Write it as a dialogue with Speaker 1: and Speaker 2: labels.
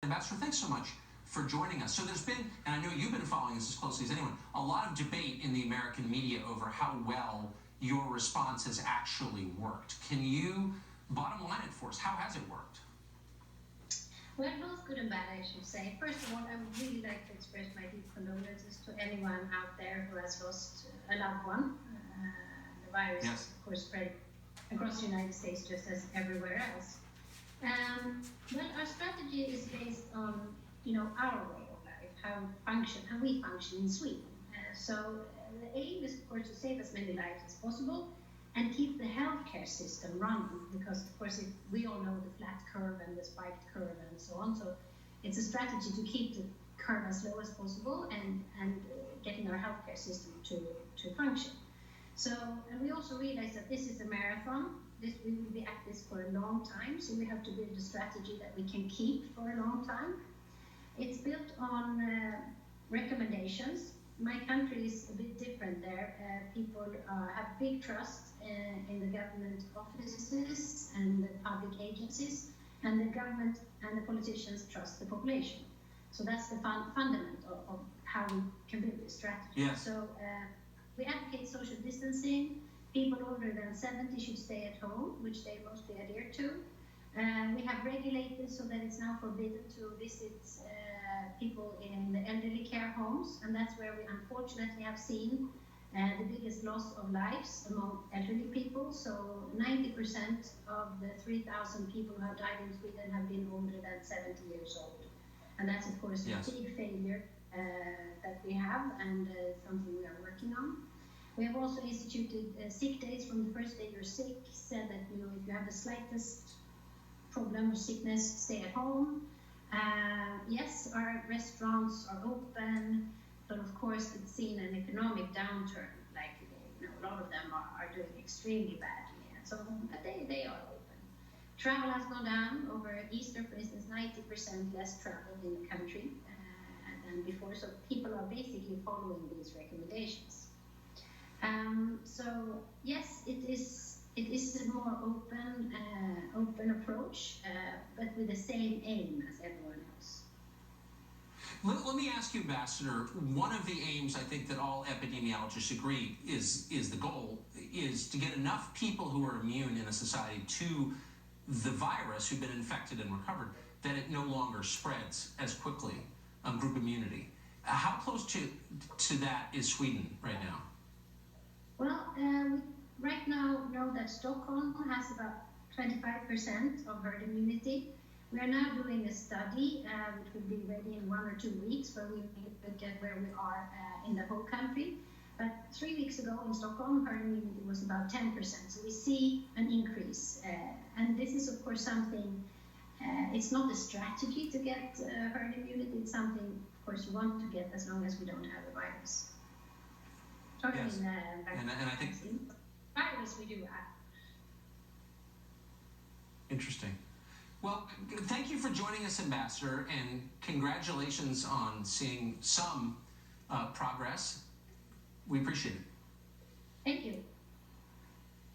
Speaker 1: Ambassador, thanks so much for joining us. So there's been, and I know you've been following this as closely as anyone, a lot of debate in the American media over how well your response has actually worked. Can you bottom line it for us? How has it worked?
Speaker 2: Well, both good and bad, I should say. First of all, I would really like to express my deep condolences to anyone out there who has lost a loved one. The virus is, of course, spread across the United States just as everywhere else. Well, our strategy is based on, our way of life, how we function in Sweden. The aim is, of course, to save as many lives as possible and keep the healthcare system running, because, of course, we all know the flat curve and the spiked curve and so on. So it's a strategy to keep the curve as low as possible and getting our healthcare system to function. And we also realize that this is a marathon. We will be at this for a long time, so we have to build a strategy that we can keep for a long time. It's built on recommendations. My country is a bit different there. People have big trust in the government offices and the public agencies, and the government and the politicians trust the population. So that's the fundament of how we can build this strategy.
Speaker 1: Yes.
Speaker 2: So we advocate social distancing. People older than 70 should stay at home, which they mostly adhere to. We have regulated so that it's now forbidden to visit people in the elderly care homes, and that's where we unfortunately have seen the biggest loss of lives among elderly people. So 90% of the 3,000 people who have died in Sweden have been older than 70 years old. And that's, of course, a big failure that we have, and something we are working on. We have also instituted sick days from the first day you're sick, said that, if you have the slightest problem or sickness, stay at home. Yes, our restaurants are open, but of course it's seen an economic downturn, like, a lot of them are doing extremely badly, and so they are open. Travel has gone down over Easter, for instance, 90% less travel in the country than before, so people are basically following these recommendations. So yes, it is a more open approach, but with the same aim as everyone else.
Speaker 1: Let me ask you, Ambassador, one of the aims I think that all epidemiologists agree is the goal is to get enough people who are immune in a society to the virus who've been infected and recovered that it no longer spreads as quickly, group immunity. How close to that is Sweden right now?
Speaker 2: Well, we right now know that Stockholm has about 25% of herd immunity. We are now doing a study, which will be ready in 1 or 2 weeks, where we look at where we are in the whole country. But 3 weeks ago in Stockholm, herd immunity was about 10%. So we see an increase. And this is, of course, something, it's not a strategy to get herd immunity. It's something, of course, you want to get as long as we don't have a virus.
Speaker 1: Yes. And I think
Speaker 2: virus we do have.
Speaker 1: Interesting. Well, thank you for joining us, Ambassador, and congratulations on seeing some progress. We appreciate it.
Speaker 2: Thank you.